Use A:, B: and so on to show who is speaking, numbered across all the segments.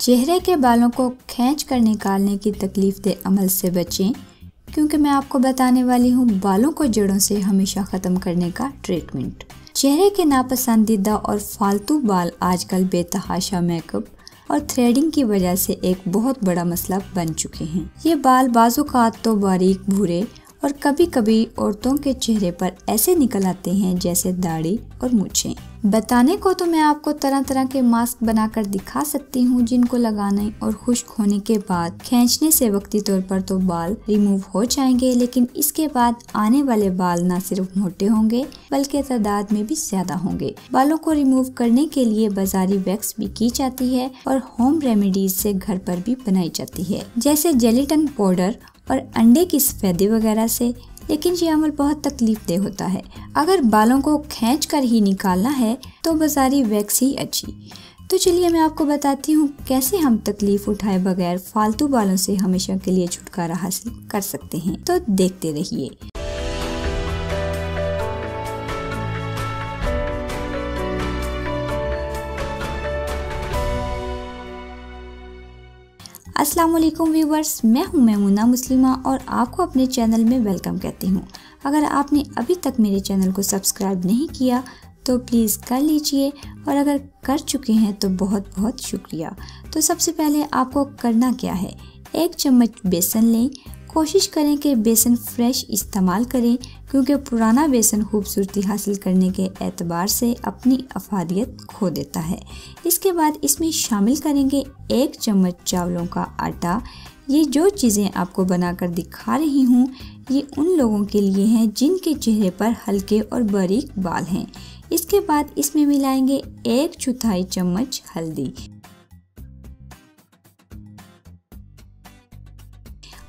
A: चेहरे के बालों को खींच कर निकालने की तकलीफदेह अमल से बचें, क्योंकि मैं आपको बताने वाली हूँ बालों को जड़ों से हमेशा ख़त्म करने का ट्रीटमेंट। चेहरे के नापसंदीदा और फालतू बाल आजकल बेतहाशा मेकअप और थ्रेडिंग की वजह से एक बहुत बड़ा मसला बन चुके हैं। ये बाल बाज़-औक़ात तो बारीक, भूरे और कभी कभी औरतों के चेहरे पर ऐसे निकल आते हैं जैसे दाढ़ी और मूंछें। बताने को तो मैं आपको तरह तरह के मास्क बनाकर दिखा सकती हूँ, जिनको लगाने और खुश्क होने के बाद खींचने से वक्ती तौर पर तो बाल रिमूव हो जाएंगे, लेकिन इसके बाद आने वाले बाल न सिर्फ मोटे होंगे बल्कि तादाद में भी ज्यादा होंगे। बालों को रिमूव करने के लिए बाजारी वैक्स भी की जाती है और होम रेमेडीज से घर पर भी बनाई जाती है, जैसे जेलेटिन पाउडर और अंडे की सफेदी वगैरह से। लेकिन ये अमल बहुत तकलीफदेह होता है। अगर बालों को खींच कर ही निकालना है तो बाजारी वैक्स ही अच्छी। तो चलिए मैं आपको बताती हूँ कैसे हम तकलीफ उठाए बगैर फालतू बालों से हमेशा के लिए छुटकारा हासिल कर सकते हैं। तो देखते रहिए। अस्सलाम वालेकुम व्यूवर्स, मैं हूं मैमुना मुस्लिमा और आपको अपने चैनल में वेलकम कहती हूं। अगर आपने अभी तक मेरे चैनल को सब्सक्राइब नहीं किया तो प्लीज़ कर लीजिए, और अगर कर चुके हैं तो बहुत बहुत शुक्रिया। तो सबसे पहले आपको करना क्या है, 1 चम्मच बेसन लें। कोशिश करें कि बेसन फ्रेश इस्तेमाल करें, क्योंकि पुराना बेसन खूबसूरती हासिल करने के एतबार से अपनी अफादियत खो देता है। इसके बाद इसमें शामिल करेंगे 1 चम्मच चावलों का आटा। ये जो चीज़ें आपको बनाकर दिखा रही हूँ ये उन लोगों के लिए हैं जिनके चेहरे पर हल्के और बारीक बाल हैं। इसके बाद इसमें मिलाएंगे 1/4 चम्मच हल्दी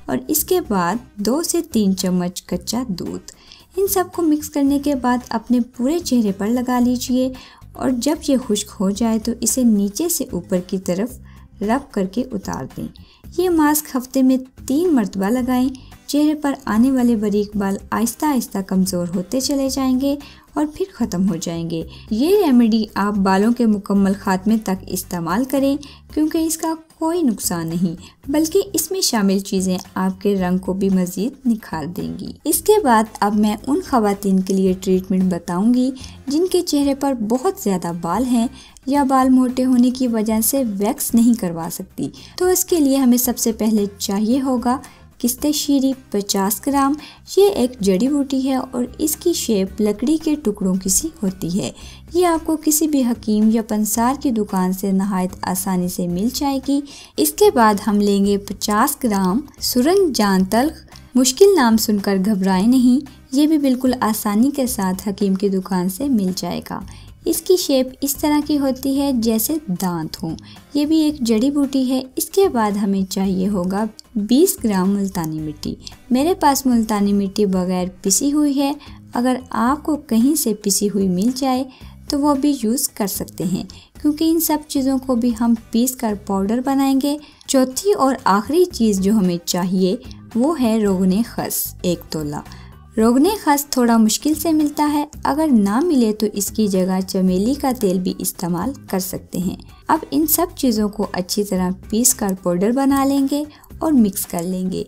A: और इसके बाद 2 से 3 चम्मच कच्चा दूध। इन सबको मिक्स करने के बाद अपने पूरे चेहरे पर लगा लीजिए, और जब ये खुश्क हो जाए तो इसे नीचे से ऊपर की तरफ रब करके उतार दें। ये मास्क हफ्ते में 3 मरतबा लगाएं। चेहरे पर आने वाले बारीक बाल आहिस्ता आहिस्ता कमज़ोर होते चले जाएंगे और फिर ख़त्म हो जाएंगे। ये रेमेडी आप बालों के मुकम्मल खात्मे तक इस्तेमाल करें, क्योंकि इसका कोई नुकसान नहीं बल्कि इसमें शामिल चीज़ें आपके रंग को भी मज़ीद निखार देंगी। इसके बाद अब मैं उन ख़वातीन के लिए ट्रीटमेंट बताऊंगी जिनके चेहरे पर बहुत ज़्यादा बाल हैं या बाल मोटे होने की वजह से वैक्स नहीं करवा सकती। तो इसके लिए हमें सबसे पहले चाहिए होगा किस्ते शीरी 50 ग्राम। ये एक जड़ी बूटी है और इसकी शेप लकड़ी के टुकड़ों की सी होती है। ये आपको किसी भी हकीम या पंसार की दुकान से नहायत आसानी से मिल जाएगी। इसके बाद हम लेंगे 50 ग्राम सुरन जान तल्ख। मुश्किल नाम सुनकर घबराएं नहीं, ये भी बिल्कुल आसानी के साथ हकीम की दुकान से मिल जाएगा। इसकी शेप इस तरह की होती है जैसे दांत हों। ये भी एक जड़ी बूटी है। इसके बाद हमें चाहिए होगा 20 ग्राम मुल्तानी मिट्टी। मेरे पास मुल्तानी मिट्टी बगैर पिसी हुई है। अगर आपको कहीं से पिसी हुई मिल जाए तो वो भी यूज़ कर सकते हैं, क्योंकि इन सब चीज़ों को भी हम पीस कर पाउडर बनाएंगे। चौथी और आखिरी चीज़ जो हमें चाहिए वो है रोगने खस 1 तोला। रोगने खस थोड़ा मुश्किल से मिलता है, अगर ना मिले तो इसकी जगह चमेली का तेल भी इस्तेमाल कर सकते हैं। अब इन सब चीज़ों को अच्छी तरह पीस कर पाउडर बना लेंगे और मिक्स कर लेंगे।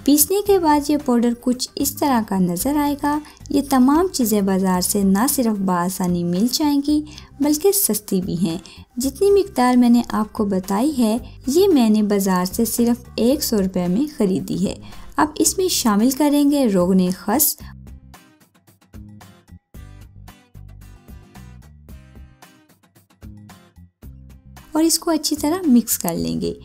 A: पीसने के बाद ये पाउडर कुछ इस तरह का नज़र आएगा। ये तमाम चीज़ें बाज़ार से ना सिर्फ बआसानी मिल जाएंगी बल्कि सस्ती भी हैं। जितनी मिकदार मैंने आपको बताई है ये मैंने बाज़ार से सिर्फ 100 रुपये में ख़रीदी है। अब इसमें शामिल करेंगे रोगने खस और इसको अच्छी तरह मिक्स कर लेंगे।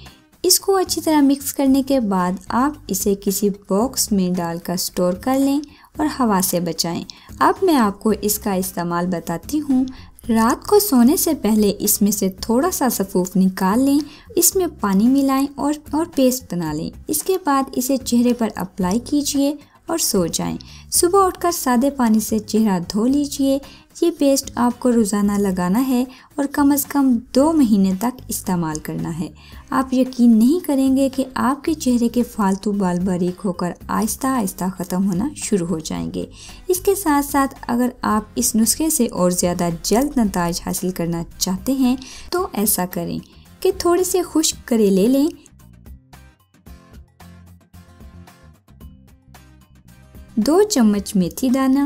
A: इसको अच्छी तरह मिक्स करने के बाद आप इसे किसी बॉक्स में डालकर स्टोर कर लें और हवा से बचाएं। अब मैं आपको इसका इस्तेमाल बताती हूँ। रात को सोने से पहले इसमें से थोड़ा सा सफूफ निकाल लें, इसमें पानी मिलाएं और पेस्ट बना लें। इसके बाद इसे चेहरे पर अप्लाई कीजिए और सो जाएं। सुबह उठकर सादे पानी से चेहरा धो लीजिए। ये पेस्ट आपको रोज़ाना लगाना है और कम से कम 2 महीने तक इस्तेमाल करना है। आप यकीन नहीं करेंगे कि आपके चेहरे के फालतू बाल बारीक होकर आहिस्ता आहिस्ता ख़त्म होना शुरू हो जाएंगे। इसके साथ साथ अगर आप इस नुस्खे से और ज़्यादा जल्द नताइज हासिल करना चाहते हैं तो ऐसा करें के थोड़े से खुश्क करेले लें। दो चम्मच मेथी दाना,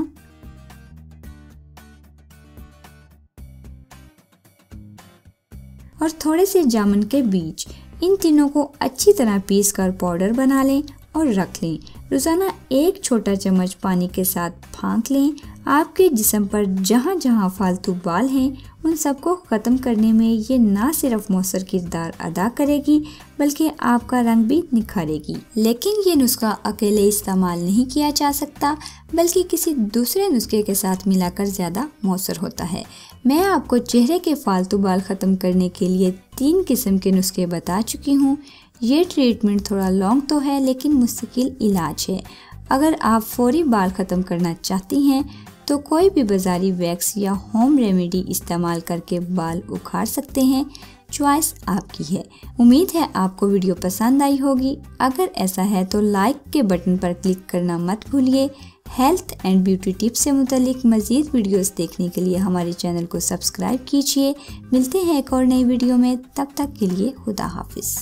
A: और थोड़े से जामुन के बीज। इन तीनों को अच्छी तरह पीस कर पाउडर बना लें और रख लें। रोज़ाना 1 छोटा चम्मच पानी के साथ फाँक लें। आपके जिस्म पर जहाँ जहाँ फालतू बाल हैं उन सबको ख़त्म करने में ये ना सिर्फ मौसर किरदार अदा करेगी बल्कि आपका रंग भी निखारेगी। लेकिन ये नुस्खा अकेले इस्तेमाल नहीं किया जा सकता बल्कि किसी दूसरे नुस्खे के साथ मिलाकर ज़्यादा मौसर होता है। मैं आपको चेहरे के फालतू बाल ख़त्म करने के लिए 3 किस्म के नुस्खे बता चुकी हूँ। ये ट्रीटमेंट थोड़ा लॉन्ग तो है लेकिन मुस्तकिल इलाज है। अगर आप फौरी बाल ख़त्म करना चाहती हैं तो कोई भी बाज़ारी वैक्स या होम रेमेडी इस्तेमाल करके बाल उखाड़ सकते हैं। चॉइस आपकी है। उम्मीद है आपको वीडियो पसंद आई होगी। अगर ऐसा है तो लाइक के बटन पर क्लिक करना मत भूलिए। हेल्थ एंड ब्यूटी टिप्स से मुतालिक मज़ीद वीडियोस देखने के लिए हमारे चैनल को सब्सक्राइब कीजिए। मिलते हैं एक और नई वीडियो में, तब तक के लिए खुदा हाफिज़।